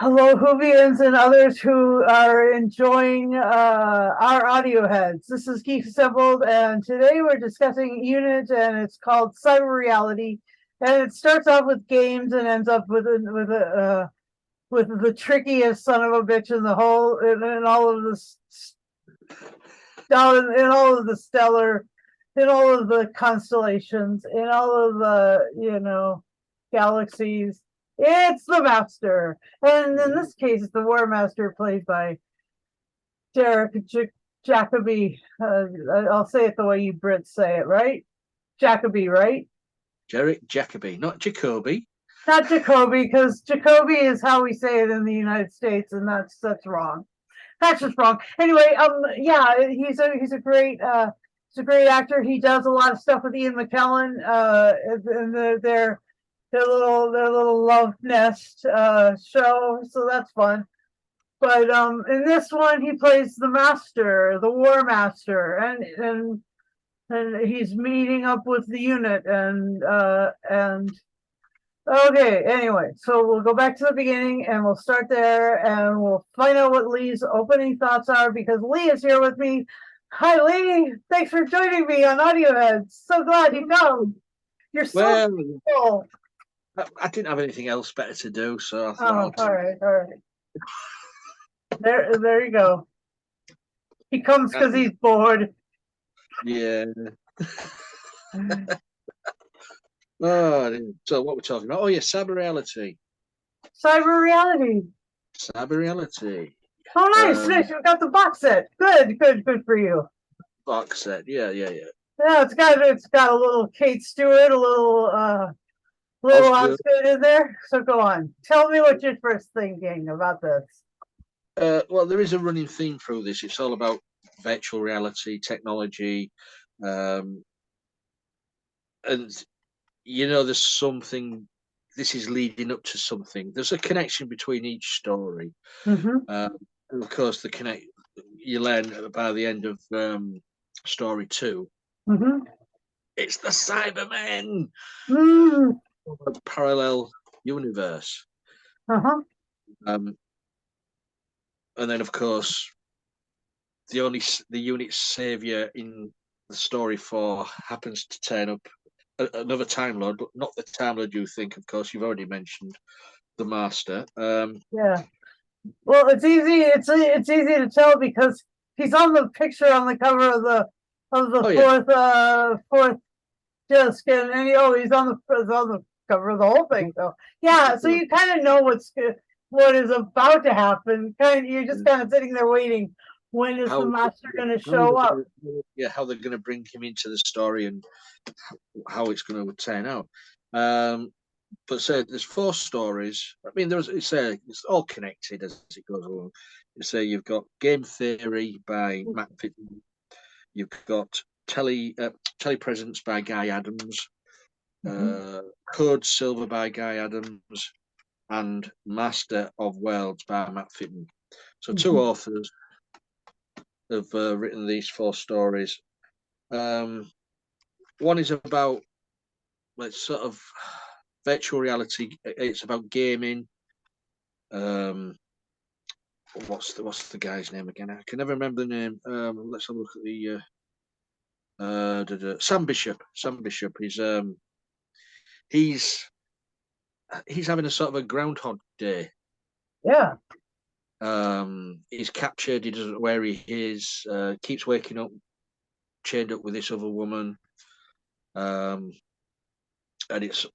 Hello, Whovians and others who are enjoying our audio heads. This is Geek Assembled, and today we're discussing Unit, and it's called Cyber Reality. And it starts off with games and ends up with the trickiest son of a bitch in the whole in all of this in all of the stellar, in all of the constellations, in all of the galaxies. It's the Master, and in this case, it's the War Master, played by Derek Jacobi. I'll say it the way you Brits say it, right? Jacobi, right? Derek Jacobi, not Jacoby. Not Jacoby, because Jacoby is how we say it in the United States, and that's wrong. That's just wrong. Anyway, yeah, he's a great actor. He does a lot of stuff with Ian McKellen, and their little love nest show, so that's fun. But in this one, he plays the Master, the War Master, and he's meeting up with the unit, and okay. Anyway, so we'll go back to the beginning, and we'll start there, and we'll find out what Lee's opening thoughts are, because Lee is here with me. Hi, Lee. Thanks for joining me on Audioheads. So glad you come. You're so cool. I didn't have anything else better to do, so I thought. Oh, all right. There you go. He comes because he's bored. Yeah. Oh, so what we're talking about? Oh, yeah, cyber reality. Cyber reality. Cyber reality. Oh, nice. Nice. You got the box set. Good for you. Box set. Yeah. Yeah, it's got a little Kate Stewart, a little Osgood in there. So go on. Tell me what you're first thinking about this. Well, there is a running theme through this. It's all about virtual reality, technology, and there's something. This is leading up to something. There's a connection between each story. And of course, you learn by the end of story 2. It's the Cybermen. Parallel universe. And then, of course, the unit savior in the story 4 happens to turn up, another Time Lord, but not the Time Lord you think. Of course, you've already mentioned the Master. Yeah. Well, it's easy. It's easy to tell because he's on the picture on the cover of the fourth disc, and he's on the cover of the whole thing. So yeah, so you kind of know what is about to happen. You're just kind of sitting there waiting. When is the Master going to show up? Yeah, how they're going to bring him into the story and how it's going to turn out. But say there's 4 stories. I mean, it's all connected as it goes along. Say you've got Game Theory by Matt Fitton. You've got Telepresence by Guy Adams. Code Silver by Guy Adams, and Master of Worlds by Matt Fitton. So 2 authors have written these 4 stories. One is about sort of virtual reality. It's about gaming. What's the guy's name again? I can never remember the name. Let's have a look at the Sam Bishop. Sam Bishop is he's having a sort of a Groundhog Day. Yeah. He's captured. He doesn't know where he is. Keeps waking up, chained up with this other woman. And it's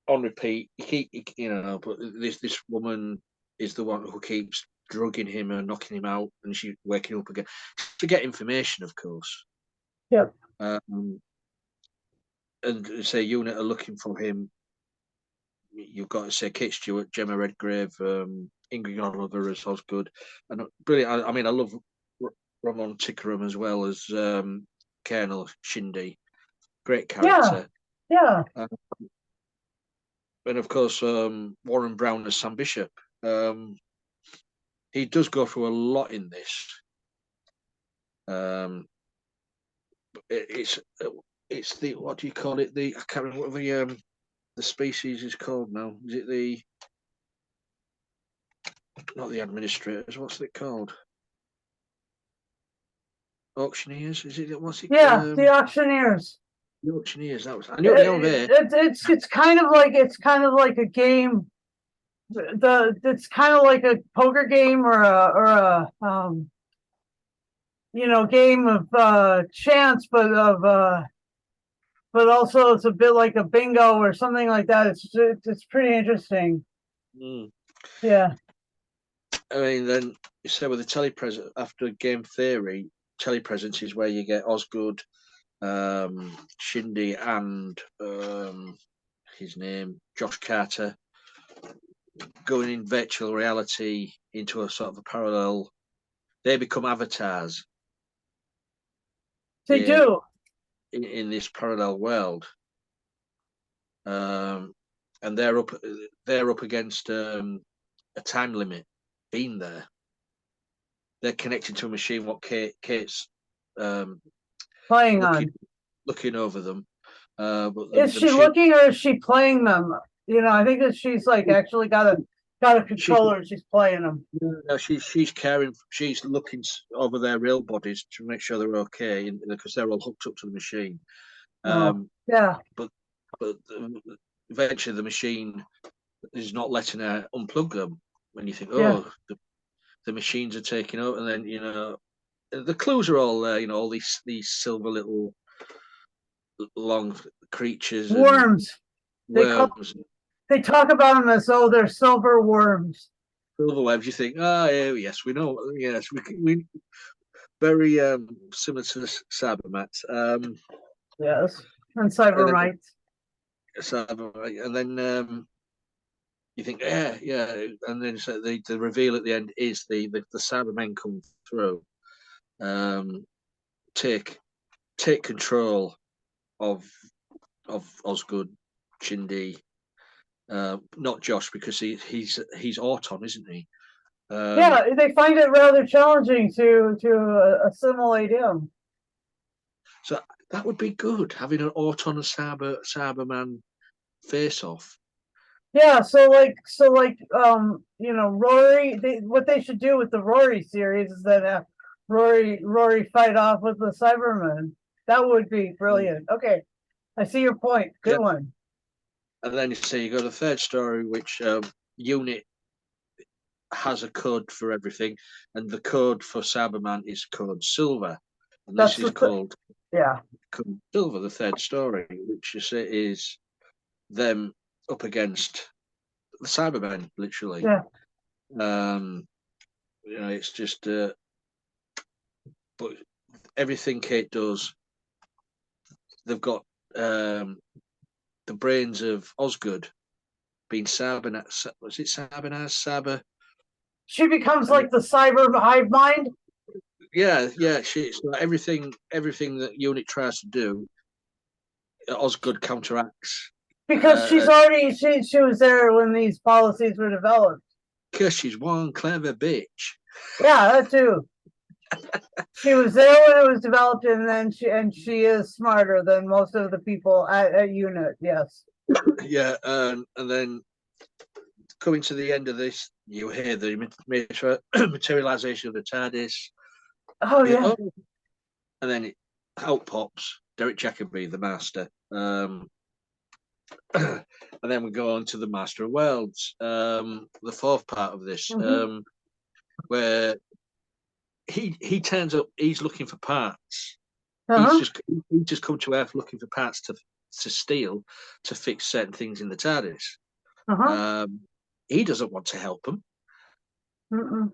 on repeat. But this woman is the one who keeps drugging him and knocking him out, and she's waking up again to get information, of course. Yep. And say unit are looking for him. You've got to say Kate Stewart, Gemma Redgrave, Ingrid Oliver as Osgood, and brilliant. I mean, I love Ramon Tickeram as well as Colonel Shindy. Great character. Yeah. And of course, Warren Brown as Sam Bishop. He does go through a lot in this. It's the, what do you call it? I can't remember what the species is called now. Is it the not the administrators. What's it called? Auctioneers? Is it? What's it? Yeah, the auctioneers. The auctioneers. That was. I knew it began with A. It's kind of like a game. It's kind of like a poker game or a game of chance, but also it's a bit like a bingo or something like that. It's pretty interesting. Mm. Yeah. I mean, then you say with the telepresence after game theory, telepresence is where you get Osgood, Shindy, and his name Josh Carter going in virtual reality into a sort of a parallel. They become avatars. They do. In this parallel world, and they're up against a time limit. Being there, they're connected to a machine. What Kate's playing on. looking over them. But is she looking or is she playing them? I think that she's like actually got a controller and she's playing them. No, she's caring. She's looking over their real bodies to make sure they're okay, because they're all hooked up to the machine. Yeah. But eventually the machine is not letting her unplug them. When you think, the machines are taking over, and then the clues are all there. All these silver little long creatures, worms. They talk about them as though they're silver worms. Silver webs. You think, yes, we know. Yes, we very similar to the Cybermen. Yes, and Cybermites. And then you think, yeah, and then so the reveal at the end is the Cybermen come through, take control of Osgood, Shindy, not Josh, because he's Auton, isn't he? Yeah, they find it rather challenging to assimilate him. So that would be good, having an Auton and Cyberman face off. Yeah, so Rory. What they should do with the Rory series is that Rory fight off with the Cybermen. That would be brilliant. Okay, I see your point. Good one. And then you go to the third story, which Unit has a code for everything, and the code for Cyberman is code Silver, and this is called Code Silver, the third story, which is them up against the Cybermen, literally. Yeah. It's just, but everything Kate does, they've got the brains of Osgood being Cybernet. Was it Cyber? She becomes like the cyber hive mind. Yeah. She's like everything that Unit tries to do, Osgood counteracts. Because she's already she was there when these policies were developed. Because she's one clever bitch. Yeah, that too. She was there when it was developed, and then she is smarter than most of the people at Unit. Yes. Yeah, and then coming to the end of this, you hear the materialization of the TARDIS. Oh yeah. And then out pops Derek Jacobi, the Master. And then we go on to the Master of Worlds, the fourth part of this, where he turns up. He's looking for parts. He's just come to Earth looking for parts to steal to fix certain things in the TARDIS. He doesn't want to help them.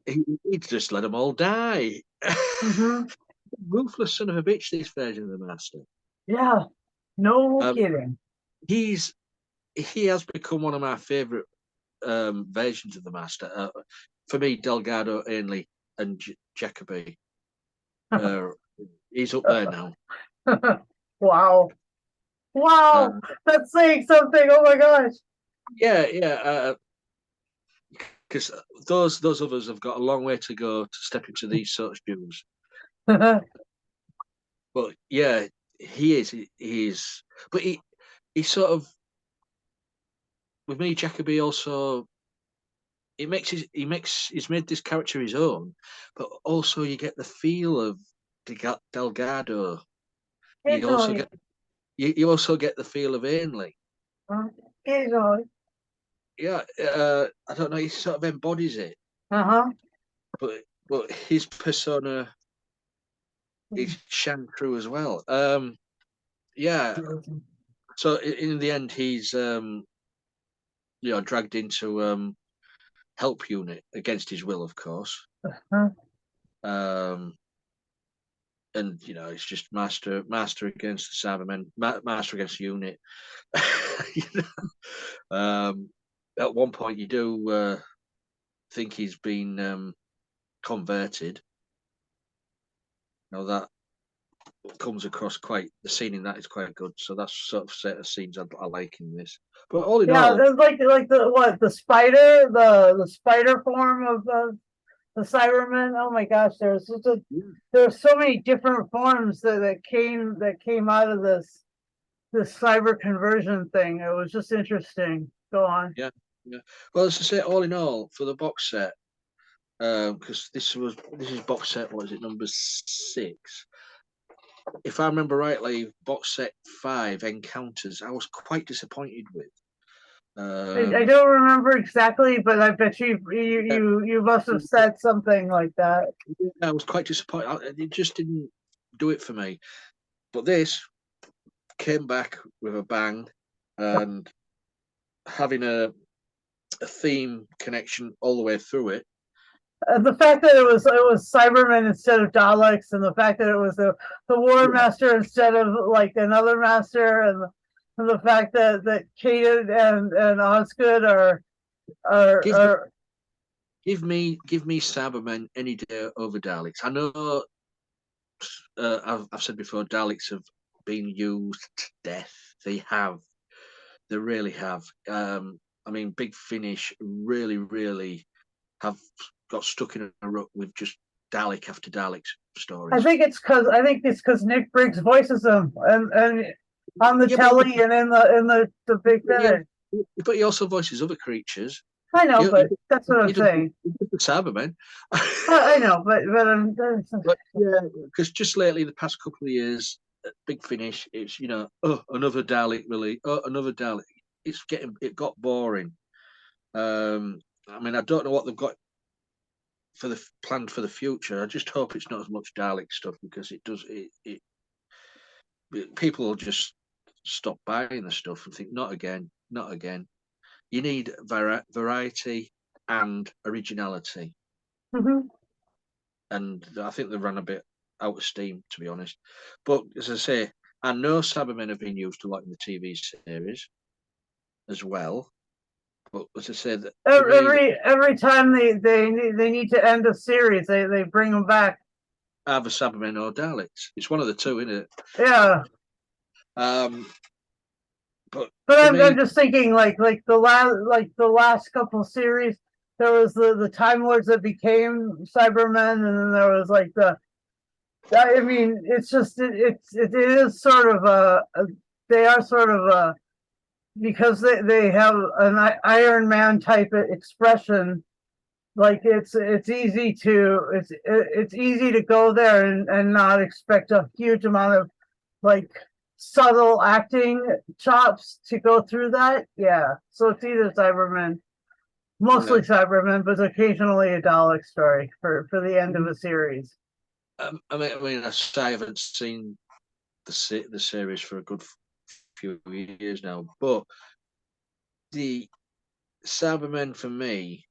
He'd just let them all die. Ruthless son of a bitch, this version of the Master. Yeah, no kidding. He has become one of my favorite versions of the Master. For me, Delgado, Ainley, and Jacobi. He's up there now. Wow, that's saying something. Oh my gosh. Yeah. Because those others have got a long way to go to step into these sort of shoes. But yeah, he is. But he sort of, with me, Jacobi also he's made this character his own, but also you get the feel of Delgado. You also Occasionally, get you also get the feel of Ainley. occasionally. Yeah, I don't know. He sort of embodies it, Uh-huh. but his persona is shang through as well. Yeah. So in the end, he's dragged into help unit against his will, of course. Uh-huh. Um, and it's just master against the Cybermen, master against the unit. You know? At one point, you do think he's been converted. That comes across the scene in that is quite good. So that's sort of set of scenes I like in this. But all in Yeah, all, there's like the spider, the spider form of the Cybermen. Oh my gosh, there's so many different forms that came out of this cyber conversion thing. It was just interesting. Go on. yeah. Well, as I say, all in all, for the box set, because this is box set. What is it, number 6? If I remember rightly, box set 5, Encounters, I was quite disappointed with. I don't remember exactly, but I bet Yeah, you must have said something like that. I was quite disappointed. It just didn't do it for me. But this came back with a bang, and having a theme connection all the way through it. The fact that it was Cybermen instead of Daleks, and the fact that it was the War Master instead of like another master, and the fact that Kate and Osgood are Give me Cybermen any day over Daleks. I know I've said before, Daleks have been used to death. They have. They really have. I mean, Big Finish really have got stuck in a rut with just Dalek after Dalek stories. I think it's because Nick Briggs voices them and on the Yeah, telly and in the Big Finish. but he also voices other creatures. I know, but that's what I'm saying. The Cybermen. I know, But yeah, because just lately, the past couple of years, Big Finish, it's another Dalek really, another Dalek. It got boring. I mean, I don't know what they've got planned for the future. I just hope it's not as much Dalek stuff, because people will just stop buying the stuff and think, not again, not again. You need variety and originality. Mhm. And I think they ran a bit out of steam, to be honest. But as I say, I know Cybermen have been used a lot in the TV series as well. But as I said, every time they need to end a series, they bring them back. either Cybermen or Daleks. It's one of the two, isn't it? Yeah. But I'm just thinking like the last couple of series, there was the Time Lords that became Cybermen, and then there was like I mean, it's just it is sort of they are sort of because they have an Iron Man type expression. Like it's easy to go there and not expect a huge amount of like subtle acting chops to go through that. Yeah. So it's either Cybermen, mostly Cybermen, but occasionally a Dalek story for the end of a series. I mean, I haven't seen the series for a good few years now, but the Cybermen for me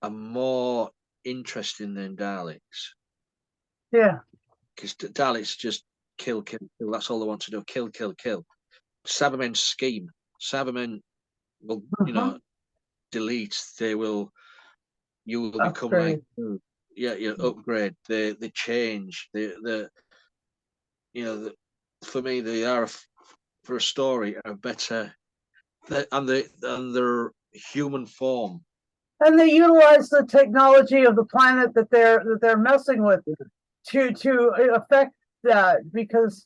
are more interesting than Daleks. Yeah. Because Daleks just kill. That's all they want to do. Kill. Cybermen scheme. Cybermen will, delete. You will become like, upgrade. They change. For me, they are for a story are better, and their human form. And they utilize the technology of the planet that they're messing with to affect that, because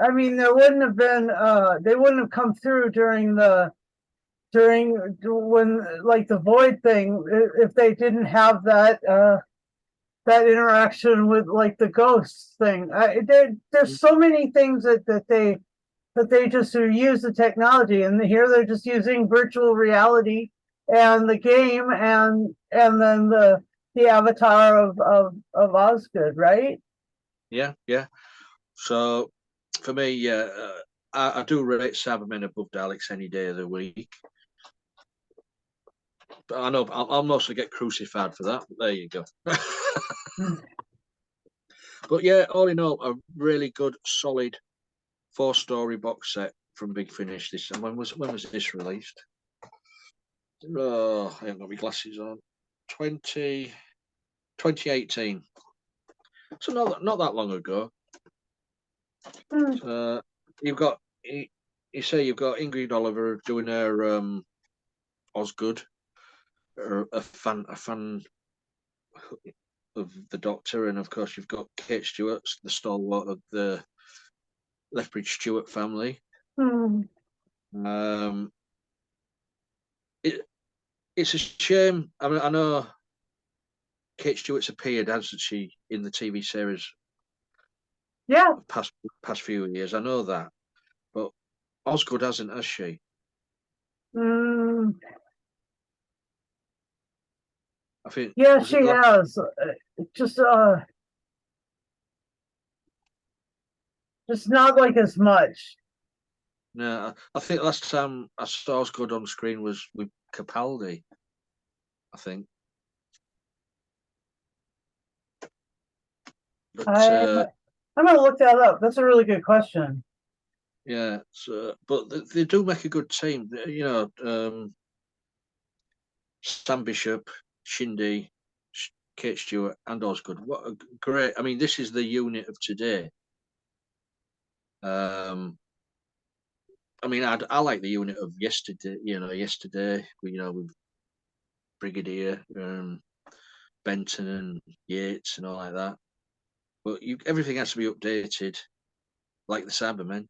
I mean, there wouldn't have been they wouldn't have come through during the during when like the void thing, if they didn't have that interaction with like the ghosts thing. There's so many things that they just use the technology, and here they're just using virtual reality and the game and then the avatar of Osgood, right? Yeah, yeah. So for me, yeah, I do rate Cybermen above Daleks any day of the week. But I know I'll mostly get crucified for that. But there you go. But yeah, all in all, a really good, solid 4-story box set from Big Finish. This and when was this released? Oh, I haven't got my glasses on. 2018. So not that long ago. You've got you say you've got Ingrid Oliver doing her Osgood, a fan of the Doctor, and of course you've got Kate Stewart, the stalwart of the Lethbridge Stewart family. It's a shame. I mean, I know Kate Stewart's appeared, hasn't she, in the TV series? Yeah. Past few years, I know that, but Osgood hasn't, has she? Mm. I think. Yeah, she has. Just not like as much. No, I think last time I saw Osgood on screen was with Capaldi. I think. But I'm gonna look that up. That's a really good question. Yeah, but they do make a good team. You know, Sam Bishop, Shindy, Kate Stewart, and Osgood. What a great! I mean, this is the unit of today. I mean, I like the unit of yesterday. You know, with Brigadier, Benton, and Yates, and all like that. But everything has to be updated, like the Cybermen.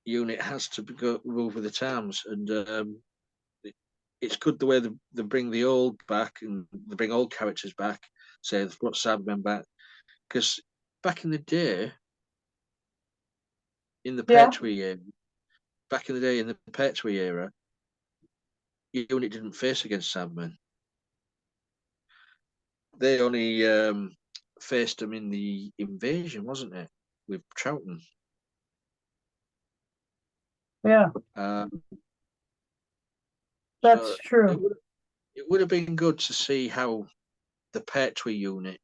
Unit has to move with the times, and it's good the way they bring the old back and they bring old characters back. Say they've brought Cybermen back because back in the day, in the Pertwee era, back in the day in the Pertwee era, Unit didn't face against Cybermen. They only faced them in the invasion, wasn't it, with Troughton? Yeah, that's So true. It would have been good to see how the Pertwee unit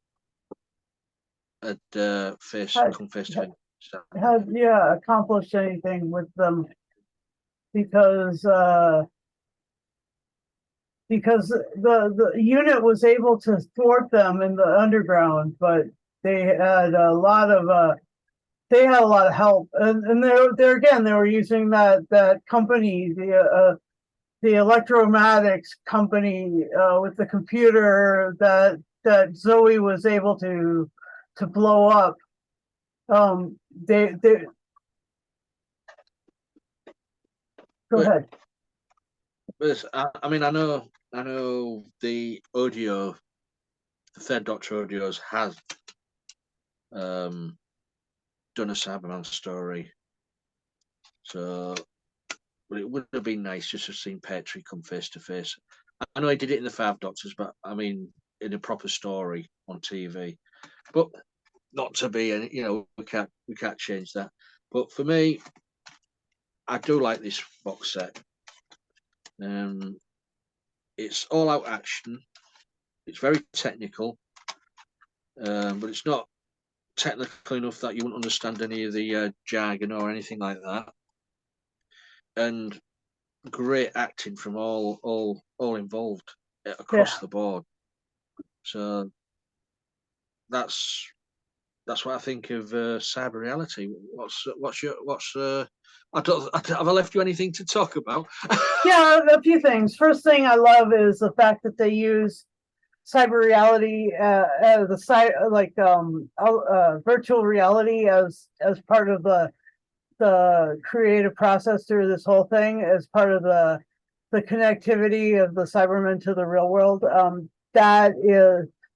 had come face to face. Had accomplished anything with them because the unit was able to thwart them in the underground, but they had a lot of help, and they're again they were using that company, the electromatics company, with the computer that Zoe was able to blow up. They go ahead. But I mean, I know the audio, the Third Doctor audios has done a Cyberman story, so but it would have been nice just to have seen Petrie come face to face. I know he did it in the Five Doctors, but I mean in a proper story on TV. But not to be, and we can't change that. But for me, I do like this box set. It's all out action. It's very technical, but it's not technical enough that you wouldn't understand any of the jargon or anything like that. And great acting from all involved across the board. So that's what I think of cyber reality. Have I left you anything to talk about? Yeah, a few things. First thing I love is the fact that they use cyber reality, virtual reality as part of the the creative process through this whole thing as part of the connectivity of the Cybermen to the real world. That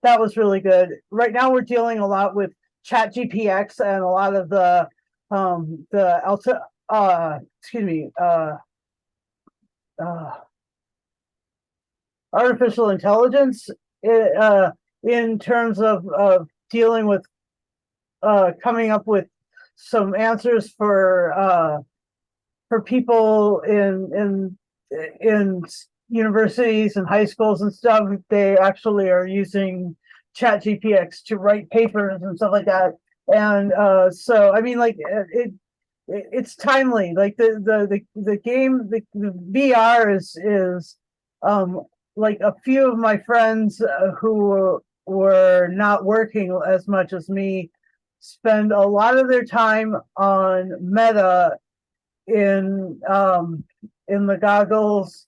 was really good. Right now we're dealing a lot with Chat GPX and a lot of the Alta artificial intelligence in terms of dealing with coming up with some answers for people in universities and high schools and stuff. They actually are using Chat GPX to write papers and stuff like that. And so I mean, like it's timely. Like the game, the VR is like a few of my friends who were not working as much as me spend a lot of their time on Meta in the goggles,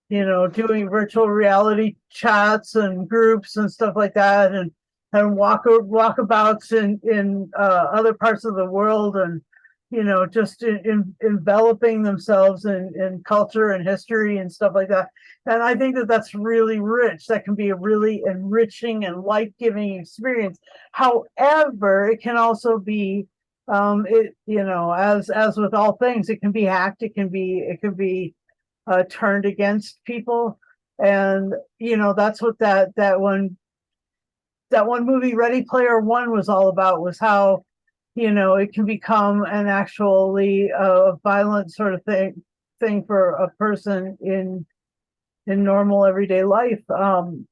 you know, doing virtual reality chats and groups and stuff like that, and walkabouts in other parts of the world, and you know, just enveloping themselves in culture and history and stuff like that. And I think that that's really rich. That can be a really enriching and life-giving experience. However, it can also be you know, as with all things, it can be hacked. It can be turned against people. And you know, that's what that one movie Ready Player One was all about, was how, you know, it can become an actually violent sort of thing for a person in normal everyday life.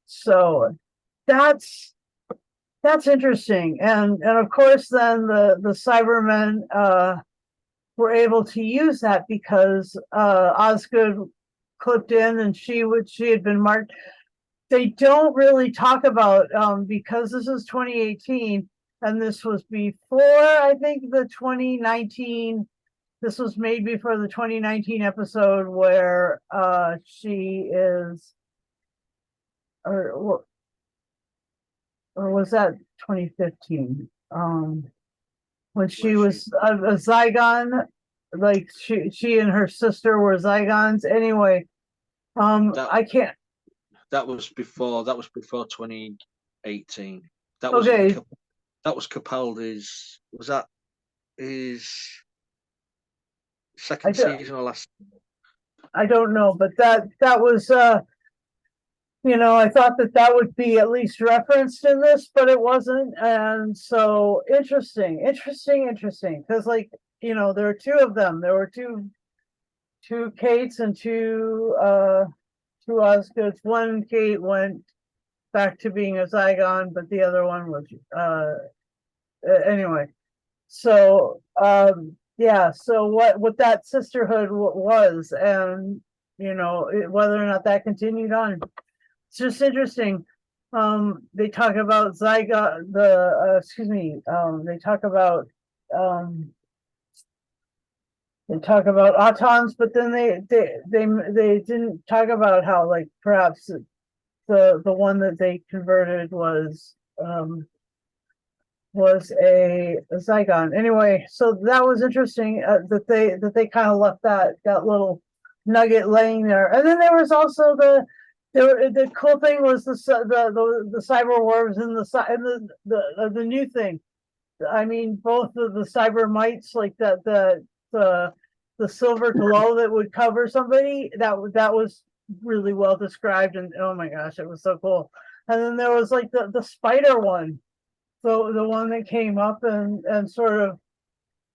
So that's interesting. And of course then the Cybermen were able to use that because Osgood clipped in, and she had been marked. They don't really talk about because this is 2018 and this was before, I think, the 2019. This was made before the 2019 episode where she is, or was that 2015? When she was a Zygon, like she and her sister were Zygons. Anyway, I can't. That was before 2018. That was Okay. That was Capaldi's. Was that his second season or last? I don't know, but that was you know, I thought that would be at least referenced in this, but it wasn't. And so interesting, because, like, you know, there are two of them. There were two Kates and two Osgoods. One Kate went back to being a Zygon, but the other one was anyway. So yeah, so what that sisterhood was, and you know, whether or not that continued on, it's just interesting. They talk about Zygon, they talk about autons, but then they didn't talk about how, like, perhaps the one that they converted was a Zygon. Anyway, so that was interesting that they kind of left that little nugget laying there. And then there was also the cool thing was the cyber wars and the new thing. I mean, both the cyber mites, like the silver glow that would cover somebody, that was really well described, and oh my gosh, it was so cool. And then there was like the spider one, so the one that came up and sort of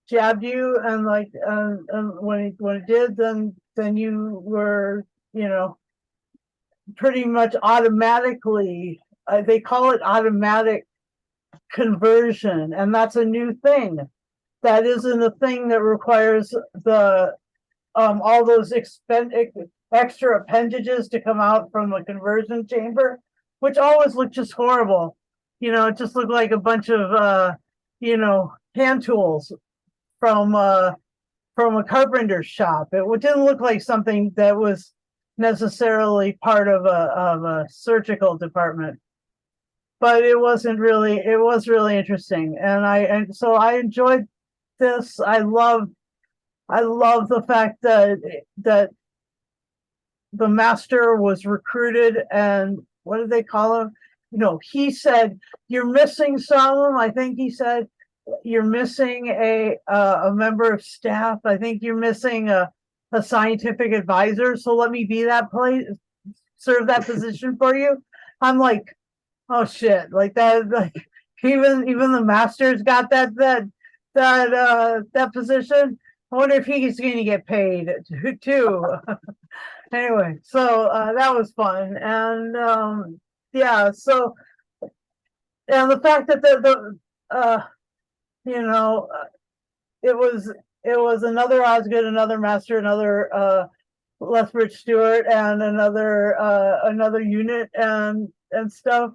jabbed you, and like and when it did, then you were, you know, pretty much automatically, they call it automatic conversion, and that's a new thing. That isn't a thing that requires the all those extra appendages to come out from the conversion chamber, which always looked just horrible. You know, it just looked like a bunch of you know, hand tools from a carpenter's shop. It didn't look like something that was necessarily part of a surgical department. But it was really interesting, and so I enjoyed this. I love I love the fact that the master was recruited, and what did they call him? He said, "You're missing some." I think he said, "You're missing a member of staff. I think you're missing a scientific advisor. So let me be that place, serve that position for you." I'm like, oh shit, like that. Like even the master's got that position. I wonder if he's going to get paid too. Anyway, so that was fun, and yeah, so and the fact that you know it was another Osgood, another Master, another Lethbridge Stewart, and another unit and stuff.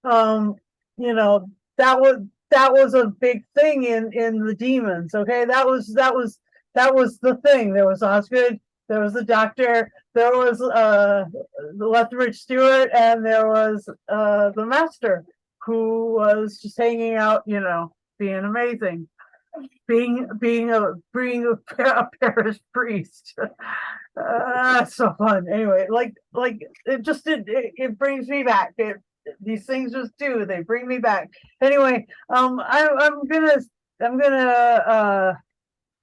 Um, you know that was a big thing in the Demons. Okay, that was the thing. There was Osgood, there was the Doctor, there was the Lethbridge Stewart, and there was the Master, who was just hanging out, being amazing, being a parish priest. So fun. Anyway, like it brings me back. These things just do. They bring me back. Anyway, I'm gonna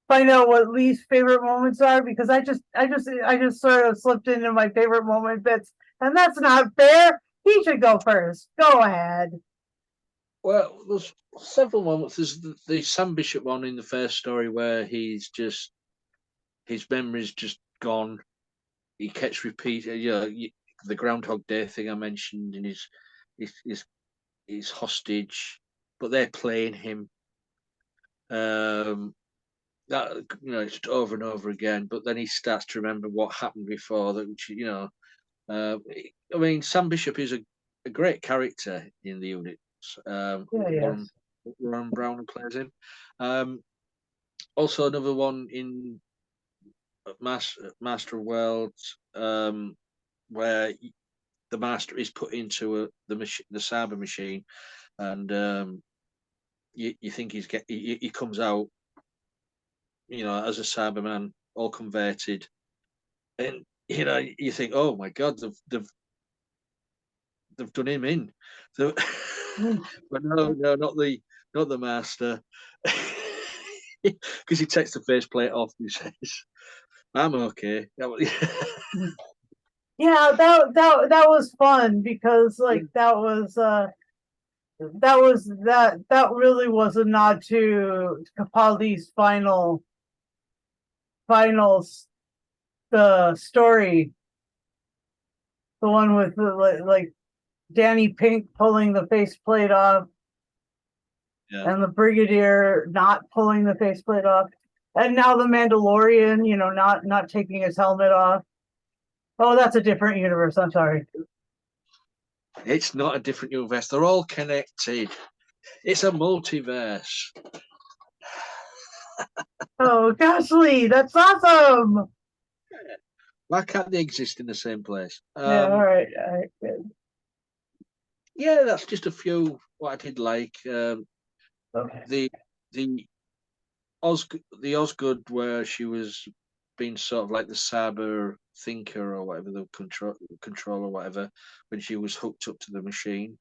find out what Lee's favorite moments are, because I just sort of slipped into my favorite moment bits, and that's not fair. He should go first. Go ahead. Well, there's several moments. There's the Sam Bishop one in the first story where his memory's just gone. He keeps repeating, the Groundhog Day thing I mentioned, and his hostage, but they're playing him. That it's over and over again. But then he starts to remember what happened before. That I mean, Sam Bishop is a great character in the unit. Yes. Warren Brown who plays him. Also, another one in Master of Worlds, where the Master is put into the cyber machine, and you think he comes out, as a Cyberman, all converted, and you think, oh my God, they've done him in. So, but no, not the Master, because he takes the faceplate off and he says, "I'm okay." Yeah, that was fun, because like that really was a nod to Capaldi's final the story, the one with like Danny Pink pulling the faceplate off, Yeah. and the Brigadier not pulling the faceplate off, and now the Mandalorian, not taking his helmet off. Oh, that's a different universe. I'm sorry. It's not a different universe. They're all connected. It's a multiverse. Oh gosh, Lee, that's awesome. Why can't they exist in the same place? Yeah, all right, good. Yeah, that's just a few what I did like. Okay. The the the Osgood, where she was being sort of like the cyber thinker or whatever, the control or whatever, when she was hooked up to the machine,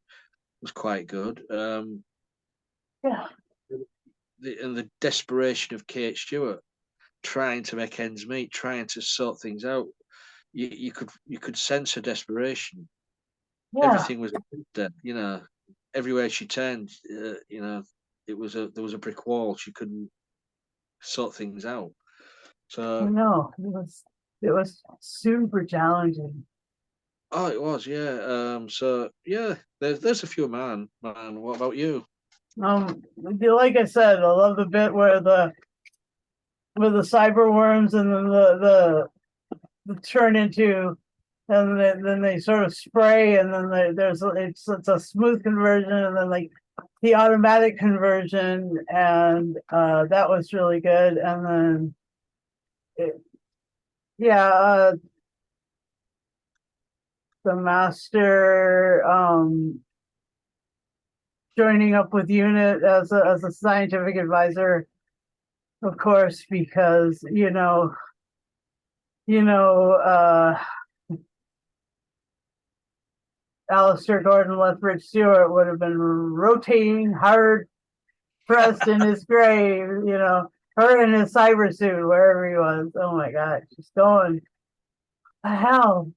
was quite good. Yeah. And the desperation of Kate Stewart trying to make ends meet, trying to sort things out. You could sense her desperation. Yeah. Everything was dead, everywhere she turned, there was a brick wall. She couldn't sort things out. So No, it was super challenging. oh, it was, yeah. So yeah, there's a few man. What about you? Like I said, I love the bit where the cyber worms, and then the turn into, and then they sort of spray, and then it's a smooth conversion, and then like the automatic conversion, and that was really good. And then yeah, the Master joining up with Unit as a scientific advisor, of course, because you know, Alistair Gordon Lethbridge Stewart would have been rotating hard pressed in his grave, or in his cyber suit, wherever he was. Oh my God, just going, the hell,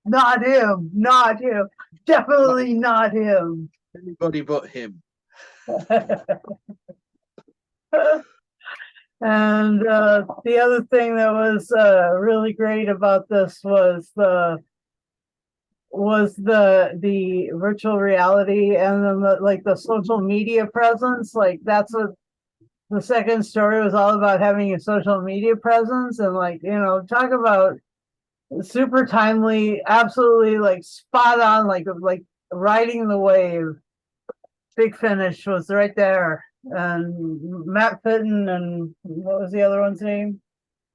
not him, not him, definitely not him. Anybody but him. And the other thing that was really great about this was the virtual reality, and then the social media presence. Like, that's what the second story was all about, having a social media presence. And talk about super timely, absolutely like spot on, like riding the wave. Big Finish was right there, and Matt Fitton, and what was the other one's name?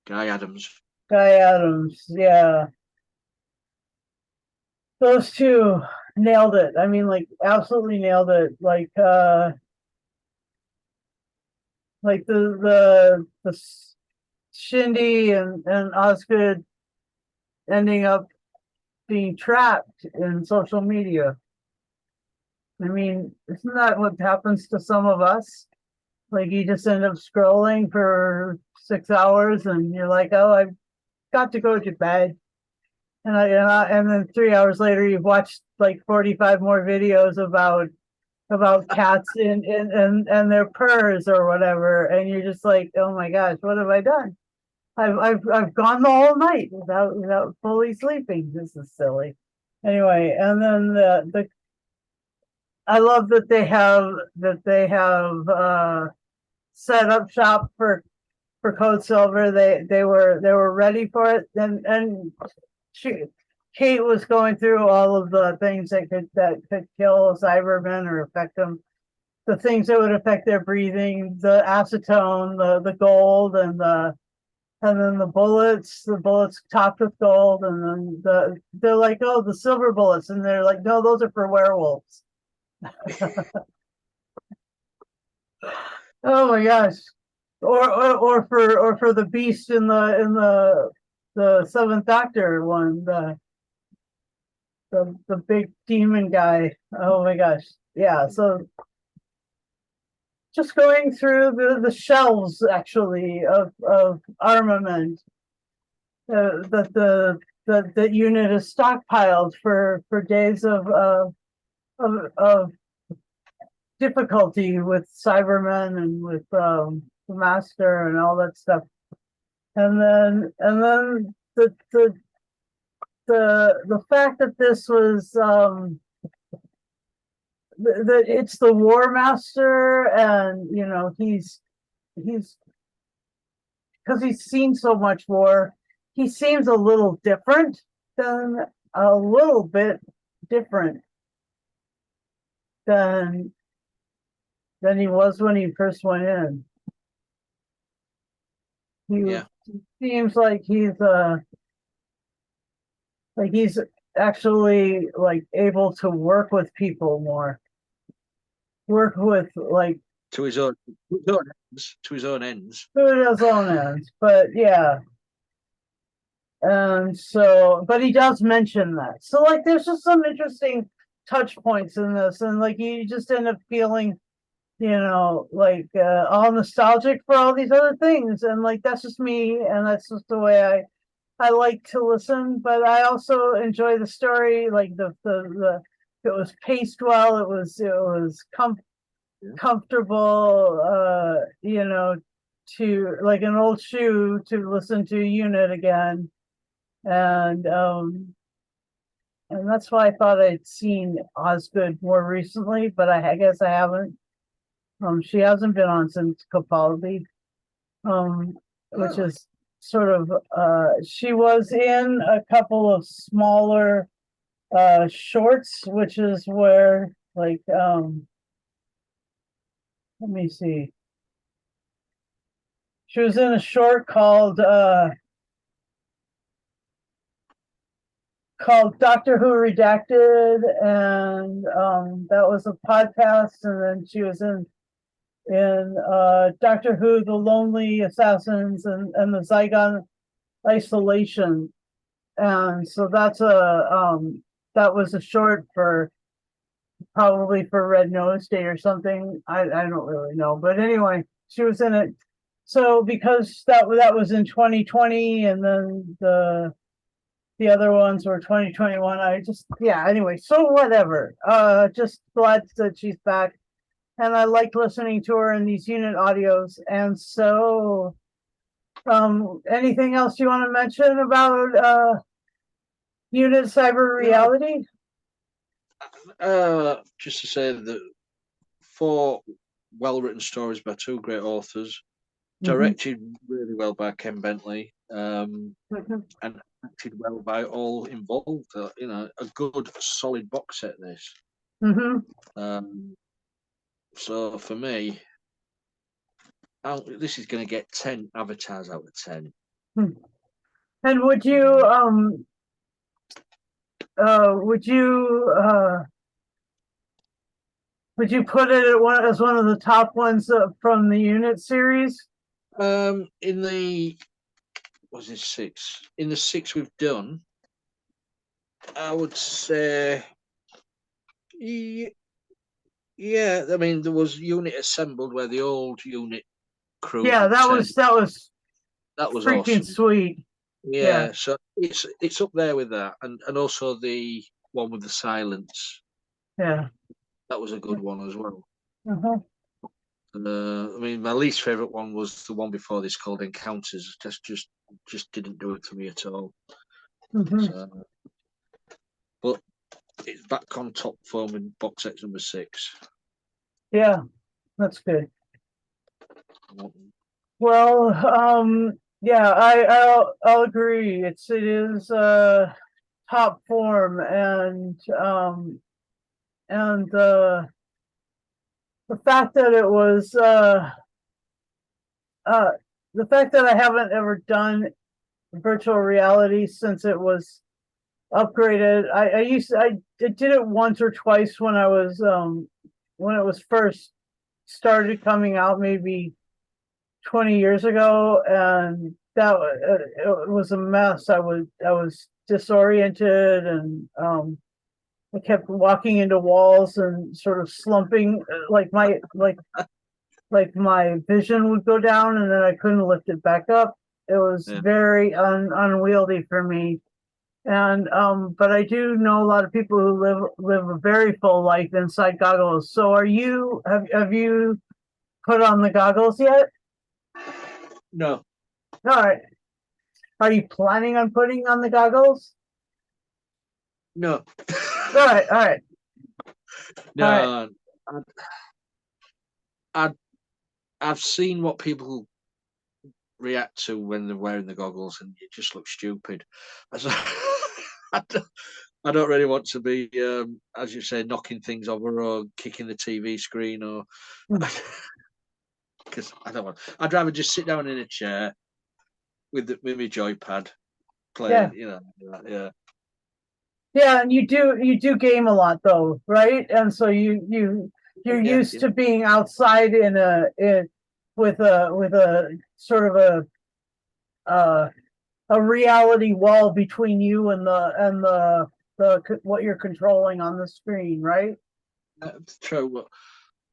Guy Adams. Guy Adams, yeah. Those two nailed it. I mean, like, absolutely nailed it. Like the Shindy and Osgood ending up being trapped in social media. I mean, isn't that what happens to some of us? Like, you just end up scrolling for 6 hours, and you're like, oh, I've got to go to bed. And then 3 hours later, you've watched like 45 more videos about cats and their purrs or whatever, and you're just like, oh my gosh, what have I done? I've gone the whole night without fully sleeping. This is silly. Anyway, and then the I love that they have set up shop for Code Silver. They were ready for it, and Kate was going through all of the things that could kill Cybermen or affect them. The things that would affect their breathing, the acetone, the gold, and then the bullets topped with gold, and then they're like, oh, the silver bullets, and they're like, no, those are for werewolves. Oh my gosh. Or for the beast in the Seventh Doctor one, the big demon guy. Oh my gosh. Yeah, so just going through the shelves, actually, of armament that unit is stockpiled for days of difficulty with Cybermen and with the Master and all that stuff. And then the fact that this was that it's the War Master, and he's because he's seen so much war, he seems a little different than a little bit different than he was when he first went in. He seems like he's actually like able to work with people more. Work with like to his own ends. To his own ends. But yeah. And so, but he does mention that. So like, there's just some interesting touch points in this, and like, you just end up feeling, like all nostalgic for all these other things, and like, that's just me, and that's just the way I like to listen. But I also enjoy the story, like it was paced well, it was comfortable, to like an old shoe to listen to Unit again. And that's why I thought I'd seen Osgood more recently, but I guess I haven't. She hasn't been on since Capaldi, which is sort of she was in a couple of smaller shorts, which is where, like, let me see. She was in a short called Doctor Who Redacted, and that was a podcast. And then she was in in Doctor Who, The Lonely Assassins, and the Zygon Isolation. And so that was a short for probably for Red Nose Day or something. I don't really know, but anyway, she was in it. So because that was in 2020, and then the other ones were 2021. Anyway, so whatever. Just glad that she's back. And I like listening to her in these unit audios. And so anything else you want to mention about unit cyber reality? Just to say that 4 well-written stories by 2 great authors, directed really well by Ken Bentley, and acted well by all involved. A good, solid box set. This. So for me, this is going to get 10 avatars out of 10. And would you put it as one of the top ones from the unit series? In the was it 6? In the 6 we've done, I would say, yeah. I mean, there was Unit Assembled, where the old unit crew. Yeah, that was freaking awesome. sweet. Yeah, so it's up there with that, and also the one with the silence. Yeah, that was a good one as well. Uh-huh. I mean, my least favorite one was the one before this, called Encounters. Just didn't do it for me at all. So, but it's back on top form in box set number 6. Yeah, that's good. Well, yeah, I'll agree. It is top form, and the fact that it was the fact that I haven't ever done virtual reality since it was upgraded. I did it once or twice when I was when it was first started coming out, maybe 20 years ago, and that it was a mess. I was disoriented, and I kept walking into walls and sort of slumping, like my vision would go down, and then I couldn't lift it back up. It was very unwieldy for me. And but I do know a lot of people who live a very full life inside goggles. So have you put on the goggles yet? No. All right. Are you planning on putting on the goggles? No. All right. No. All right. I've seen what people react to when they're wearing the goggles, and it just looks stupid. I don't really want to be, as you say, knocking things over or kicking the TV screen, or because I don't want. I'd rather just sit down in a chair with my joypad, playing. Yeah. Yeah, and you do game a lot though, right? And so you're used to being outside with a sort of a reality wall between you and the what you're controlling on the screen, right? That's true. But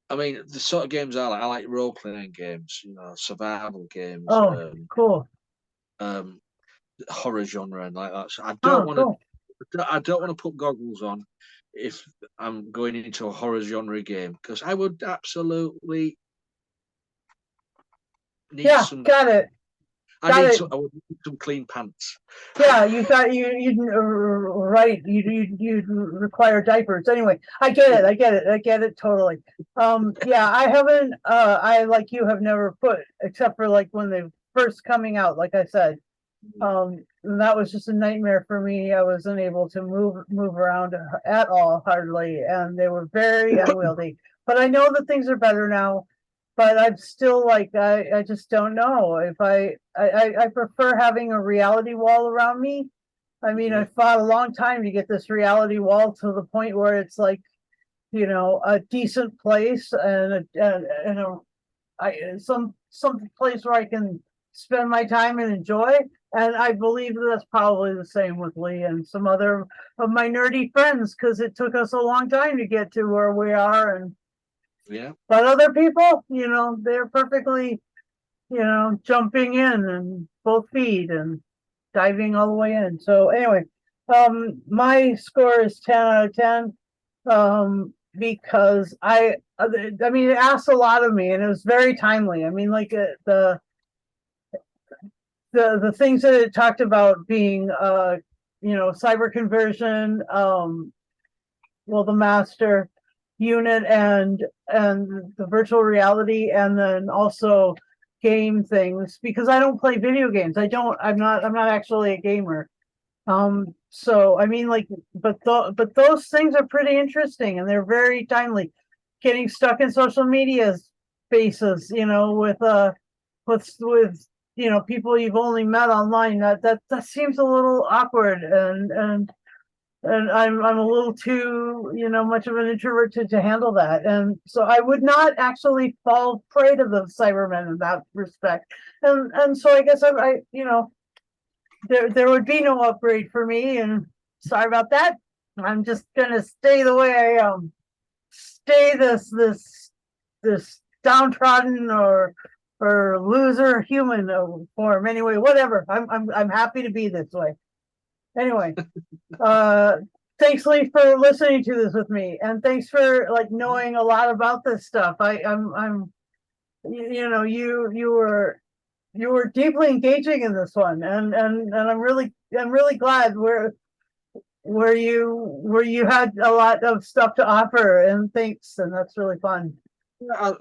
I mean, the sort of games I like role playing games, survival games. Oh, cool. Horror genre and like that. So I don't want to. Cool. I don't want to put goggles on if I'm going into a horror genre game, because I would absolutely need some. Got it. I need some clean pants. Yeah, you right. You require diapers anyway. I get it totally. Yeah, I haven't. I, like you, have never put, except for like when they first coming out. Like I said, that was just a nightmare for me. I wasn't able to move around at all, hardly, and they were very unwieldy. But I know that things are better now. But I'm still like, I just don't know if I prefer having a reality wall around me. I mean, I fought a long time to get this reality wall to the point where it's like, a decent place and a some place where I can spend my time and enjoy. And I believe that's probably the same with Lee and some other of my nerdy friends, because it took us a long time to get to where we are. And Yeah. but other people, they're perfectly, jumping in and both feet and diving all the way in. So anyway, my score is 10 out of 10. Because I mean, it asked a lot of me, and it was very timely. I mean, like the things that it talked about being, cyber conversion, well, the master unit and the virtual reality, and then also game things, because I don't play video games. I'm not actually a gamer. So I mean, like, but those things are pretty interesting, and they're very timely. Getting stuck in social media spaces, with people you've only met online, that seems a little awkward, and I'm a little too, much of an introvert to handle that. And so I would not actually fall prey to the Cybermen in that respect. And so I guess there would be no upgrade for me, and sorry about that. I'm just gonna stay the way I am. Stay this downtrodden or loser human form. Anyway, whatever. I'm happy to be this way. Anyway, thanks, Lee, for listening to this with me, and thanks for knowing a lot about this stuff. I'm you were deeply engaging in this one, and I'm really glad where you had a lot of stuff to offer, and thanks, and that's really fun. I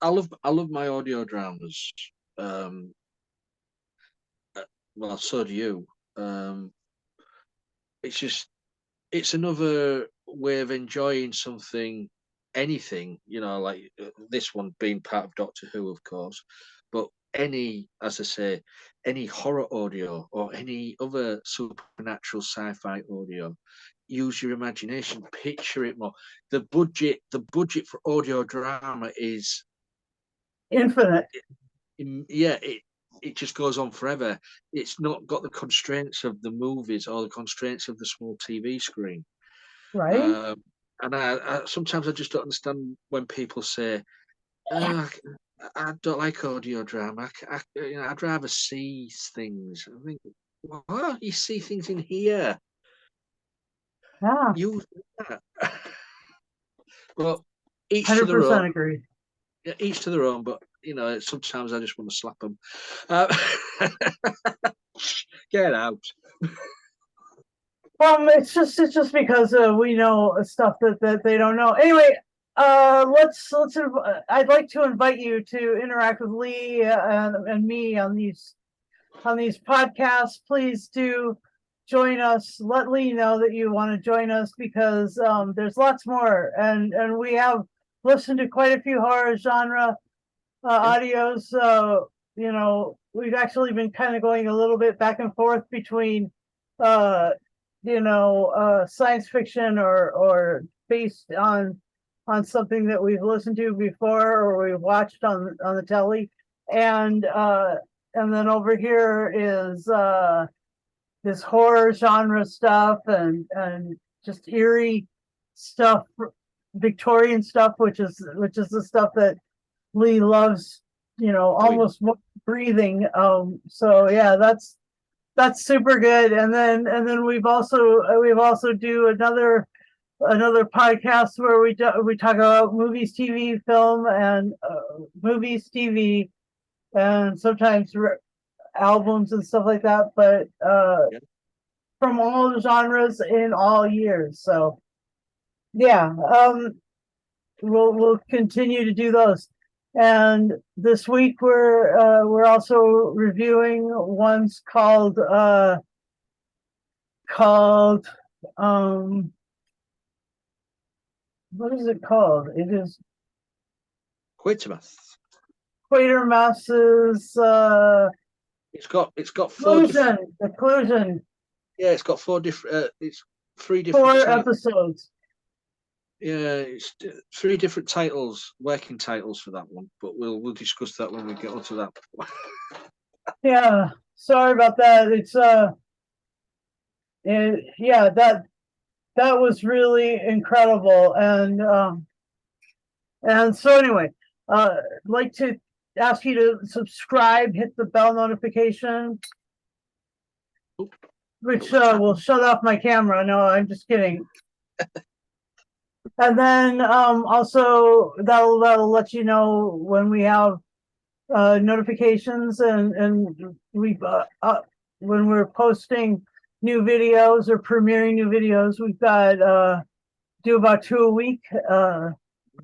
love my audio dramas. Well, so do you. It's another way of enjoying something, anything, like this one being part of Doctor Who, of course, but as I say, any horror audio or any other supernatural sci-fi audio. Use your imagination, picture it more. The budget for audio drama is infinite. Yeah, it just goes on forever. It's not got the constraints of the movies or the constraints of the small TV screen. Right. And I sometimes I just don't understand when people say, I don't like audio drama. I'd rather see things. I think, what? You see things in here. Yeah. Use that. Well, each to 100% their own. agree. Yeah, each to their own. But sometimes I just want to slap them. Get out. It's just because we know stuff that they don't know. Anyway, let's. I'd like to invite you to interact with Lee and me on these podcasts. Please do join us. Let Lee know that you want to join us, because there's lots more, and we have listened to quite a few horror genre audios. We've actually been kind of going a little bit back and forth between science fiction or based on something that we've listened to before or we've watched on the telly, and then over here is this horror genre stuff, and just eerie stuff, Victorian stuff, which is the stuff that Lee loves, almost breathing. So yeah, that's super good. And then we've also do another podcast where we talk about movies, TV, film, and movies, TV, and sometimes albums and stuff like that. But from all the genres in all years. So yeah, we'll continue to do those. And this week we're also reviewing ones called what is it called? It is Quatermass. Quatermass's It's got four different. Occlusion. Yeah, it's got four different. It's 3 different. 4 episodes. Yeah, it's 3 different titles, working titles for that one, but we'll discuss that when we get onto that. Yeah, sorry about that. It's yeah, that was really incredible, and so anyway, I'd like to ask you to subscribe, hit the bell notification, which will shut off my camera. No, I'm just kidding. And then also that'll let you know when we have notifications and we when we're posting new videos or premiering new videos. We've got do about 2 a week,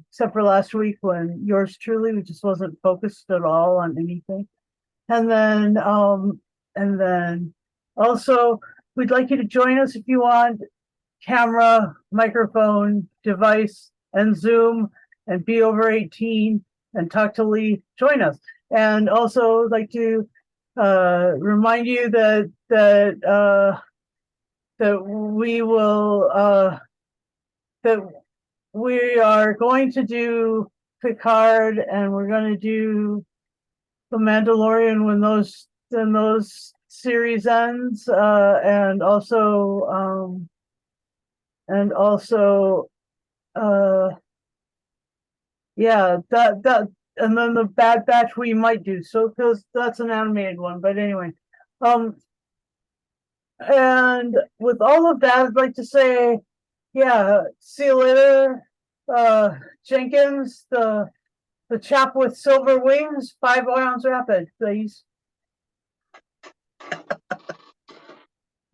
except for last week when yours truly we just wasn't focused at all on anything. And then also we'd like you to join us if you want. Camera, microphone, device, and Zoom, and be over 18 and talk to Lee. Join us. And also like to remind you that we will that we are going to do Picard, and we're going to do The Mandalorian when those series ends, and also yeah, that and then the Bad Batch we might do, so because that's an animated one. But anyway, and with all of that, I'd like to say, yeah, see you later, Jenkins, the chap with silver wings, 5 rounds rapid, please.